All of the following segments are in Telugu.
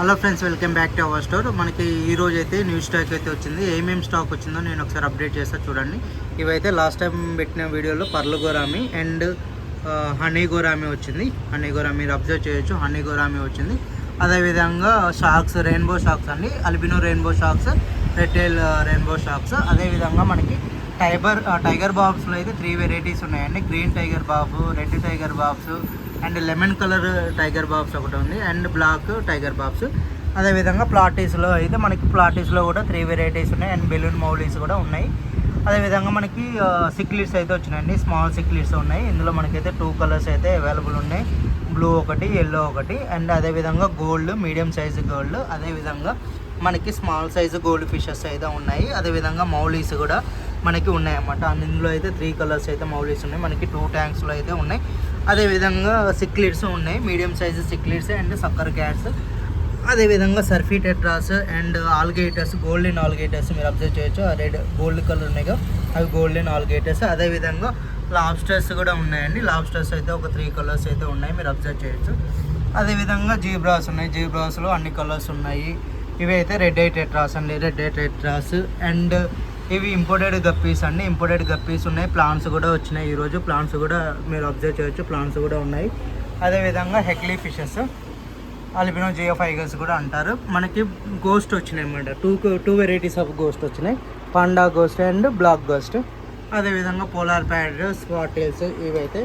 Hello friends, welcome back to our store. మనకి ఈ రోజు అయితే న్యూ స్టాక్ అయితే వచ్చింది. ఏమేమి స్టాక్ వచ్చిందో నేను ఒకసారి అప్డేట్ చేస్తా చూడండి. ఇవైతే లాస్ట్ టైం పెట్టిన వీడియోలో పర్ల్ గోరామి అండ్ హనీ గోరామి వచ్చింది. హనీ గోరామి మీరు అబ్జర్వ్ చేయొచ్చు, హనీ గోరామి వచ్చింది. అదేవిధంగా షార్క్స్, రెయిన్బో షార్క్స్ అండి, albino rainbow sharks, red tail rainbow sharks. అదేవిధంగా మనకి టైగర్ బాబ్స్లో అయితే 3 వెరైటీస్ ఉన్నాయండి. గ్రీన్ టైగర్ బాబు, red tiger barbs and lemon colour tiger barbs ఒకటి ఉంది అండ్ బ్లాక్ టైగర్ బాబ్స్. అదేవిధంగా ప్లాటీస్లో అయితే మనకి ప్లాటీస్లో కూడా 3 వెరైటీస్ ఉన్నాయి అండ్ బెలూన్ మౌలీస్ కూడా ఉన్నాయి. అదేవిధంగా మనకి సిక్లీడ్స్ అయితే వచ్చినాయండి, స్మాల్ సిక్లీడ్స్ ఉన్నాయి. ఇందులో మనకైతే 2 కలర్స్ అయితే అవైలబుల్ ఉన్నాయి, బ్లూ ఒకటి, ఎల్లో ఒకటి. అండ్ అదేవిధంగా గోల్డ్, మీడియం సైజు గోల్డ్, అదేవిధంగా మనకి స్మాల్ సైజు గోల్డ్ ఫిషెస్ అయితే ఉన్నాయి. అదేవిధంగా మౌలీస్ కూడా మనకి ఉన్నాయి అన్నమాట. ఇందులో అయితే 3 కలర్స్ అయితే మౌలీస్ ఉన్నాయి, మనకి 2 ట్యాంక్స్లో అయితే ఉన్నాయి. అదేవిధంగా సిక్లీడ్స్ ఉన్నాయి, medium size cichlids and sucker cats. అదేవిధంగా serpae tetras and alligators, golden alligators మీరు అబ్జర్వ్ చేయొచ్చు. రెడ్ గోల్డ్ కలర్ ఉన్నాయి కదా, అవి గోల్డెన్ ఆల్గేటర్స్. అదేవిధంగా లాబ్స్టర్స్ కూడా ఉన్నాయండి. లాబ్స్టర్స్ అయితే ఒక 3 కలర్స్ అయితే ఉన్నాయి, మీరు అబ్జర్వ్ చేయొచ్చు. అదేవిధంగా జీబ్రాస్ ఉన్నాయి, జీబ్రాస్లో అన్ని కలర్స్ ఉన్నాయి. ఇవి అయితే రెడ్ ఐ టెట్రాస్ అండి, రెడ్ ఐ టెట్రాస్. అండ్ ఇవి ఇంపోర్టెడ్ గప్పీస్ అండి, ఇంపోర్టెడ్ గప్పీస్ ఉన్నాయి. ప్లాంట్స్ కూడా వచ్చినాయి ఈరోజు, ప్లాంట్స్ కూడా మీరు అబ్జర్వ్ చేయొచ్చు, ప్లాంట్స్ కూడా ఉన్నాయి. అదేవిధంగా హెక్లీ ఫిషెస్, అల్బినో జియోఫైగర్స్ కూడా అంటారు. మనకి గోస్ట్ వచ్చినాయి అన్నమాట, టూ వెరైటీస్ ఆఫ్ గోస్ట్ వచ్చినాయి, panda ghost and black ghost. అదేవిధంగా పోలార్ ప్యారెట్, స్పాట్ టైల్స్ ఇవైతే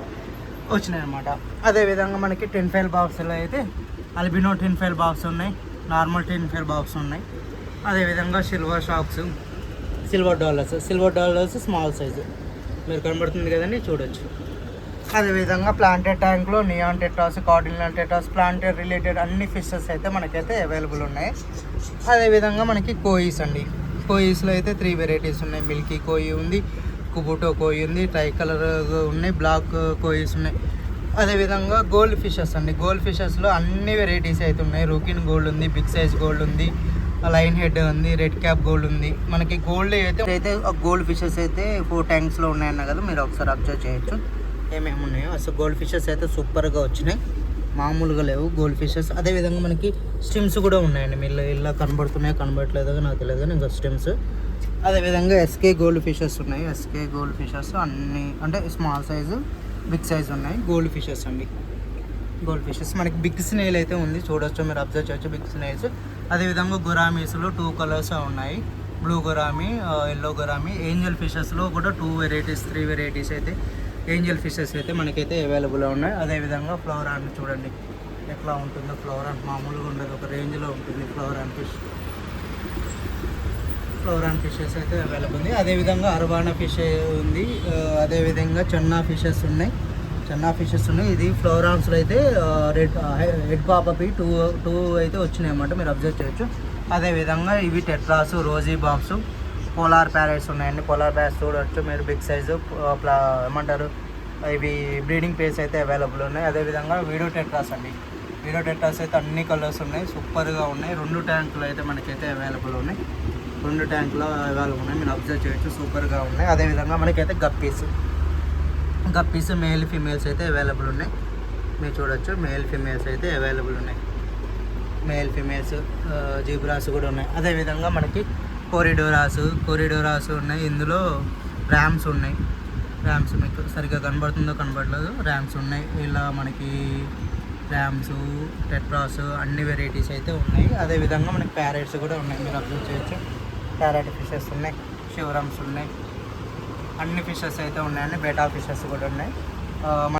వచ్చినాయి అన్నమాట. అదేవిధంగా మనకి టిన్ ఫైల్ బాక్స్లో అయితే అల్బినో టిన్ ఫైల్ బాక్స్ ఉన్నాయి, నార్మల్ టిన్ ఫైల్ బాక్స్ ఉన్నాయి. అదేవిధంగా silver sharks, silver dollars small size మీరు కనబడుతుంది కదండి, చూడొచ్చు. అదేవిధంగా ప్లాంటెడ్ ట్యాంక్లో neon tetras, cardinal tetras, planted related అన్ని ఫిషెస్ అయితే మనకైతే అవైలబుల్ ఉన్నాయి. అదేవిధంగా మనకి కోయిస్ అండి, కోయిస్లో అయితే 3 వెరైటీస్ ఉన్నాయి. మిల్కీ కోయి ఉంది, కుబుటో కోయి ఉంది, ట్రై కలర్ ఉన్నాయి, బ్లాక్ కోయిస్ ఉన్నాయి. అదేవిధంగా గోల్డ్ ఫిషెస్ అండి, గోల్డ్ ఫిషెస్లో అన్ని వెరైటీస్ అయితే ఉన్నాయి. రూకిన్ గోల్డ్ ఉంది, బిగ్ సైజ్ గోల్డ్ ఉంది, లైన్ హెడ్ ఉంది, రెడ్ క్యాప్ గోల్డ్ ఉంది. మనకి గోల్డ్ అయితే గోల్డ్ ఫిషెస్ అయితే 4 ట్యాంక్స్లో ఉన్నాయన్న కదా, మీరు ఒకసారి అబ్జర్వ్ చేయొచ్చు ఏమేమి ఉన్నాయో. అసలు గోల్డ్ ఫిషెస్ అయితే సూపర్గా వచ్చినాయి, మామూలుగా లేవు గోల్డ్ ఫిషెస్. అదేవిధంగా మనకి స్టిమ్స్ కూడా ఉన్నాయండి, మీరు ఇలా కనబడట్లేదో నాకు తెలియదు కానీ ఇంకా స్టిమ్స్. అదేవిధంగా ఎస్కే గోల్డ్ ఫిషెస్ ఉన్నాయి, ఎస్కే గోల్డ్ ఫిషెస్ అన్నీ అంటే స్మాల్ సైజు, బిగ్ సైజ్ ఉన్నాయి గోల్డ్ ఫిషెస్ అండి. గోల్డ్ ఫిషెస్ మనకి బిగ్ స్నేల్ అయితే ఉంది, చూడొచ్చు, మీరు అబ్జర్వ్ చేయొచ్చు బిగ్ స్నేల్స్. అదేవిధంగా గురామీస్లో 2 కలర్స్ ఉన్నాయి, బ్లూ గురామి, ఎల్లో గురామి. ఏంజల్ ఫిషెస్లో కూడా 2 వెరైటీస్, 3 వెరైటీస్ అయితే ఏంజల్ ఫిషెస్ అయితే మనకైతే అవైలబుల్గా ఉన్నాయి. అదేవిధంగా ఫ్లోరాన్ చూడండి ఎట్లా ఉంటుందో, ఫ్లోరాన్ మామూలుగా ఉండదు, ఒక రేంజ్లో ఉంటుంది ఫ్లోరాన్ ఫిషెస్ అయితే అవైలబుల్ ఉంది. అదేవిధంగా అర్వానా ఫిష్ ఉంది, అదేవిధంగా చెన్నా ఫిషెస్ ఉన్నాయి. ఇది ఫ్లోరాన్స్లో అయితే రెడ్ పాపపి 2 అయితే వచ్చినాయి అన్నమాట, మీరు అబ్జర్వ్ చేయొచ్చు. అదేవిధంగా ఇవి tetras, rosy barbs, polar parrots ఉన్నాయండి. పోలార్ ప్యారెట్స్ చూడవచ్చు మీరు, బిగ్ సైజు ఏమంటారు, ఇవి బ్రీడింగ్ ప్లేస్ అయితే అవైలబుల్ ఉన్నాయి. అదేవిధంగా వీడియో టెట్రాస్ అండి, వీడియో టెట్రాస్ అయితే అన్ని కలర్స్ ఉన్నాయి, సూపర్గా ఉన్నాయి. 2 ట్యాంకులు అయితే మనకైతే అవైలబుల్ ఉన్నాయి, 2 ట్యాంకులు అవైలబుల్ ఉన్నాయి, మీరు అబ్జర్వ్ చేయొచ్చు, సూపర్గా ఉన్నాయి. అదేవిధంగా మనకైతే గప్పీస్ మేల్ ఫీమేల్స్ అయితే అవైలబుల్ ఉన్నాయి, మీరు చూడొచ్చు. మేల్ ఫీమేల్స్ అయితే అవైలబుల్ ఉన్నాయి, మేల్ ఫీమేల్స్. జీబ్రాస్ కూడా ఉన్నాయి. అదేవిధంగా మనకి కోరిడోరాస్ ఉన్నాయి. ఇందులో ర్యామ్స్ ఉన్నాయి, ర్యామ్స్ మీకు సరిగ్గా కనబడట్లేదు, ర్యామ్స్ ఉన్నాయి. ఇలా మనకి ర్యామ్స్, టెట్రాస్ అన్ని వెరైటీస్ అయితే ఉన్నాయి. అదేవిధంగా మనకి ప్యారెట్స్ కూడా ఉన్నాయి, మీరు అబ్జర్వ్ చేయొచ్చు. ప్యారెట్ ఫిషెస్ ఉన్నాయి, షివరమ్స్ ఉన్నాయి, అన్ని ఫిషెస్ అయితే ఉన్నాయండి. బేటా ఫిషెస్ కూడా ఉన్నాయి.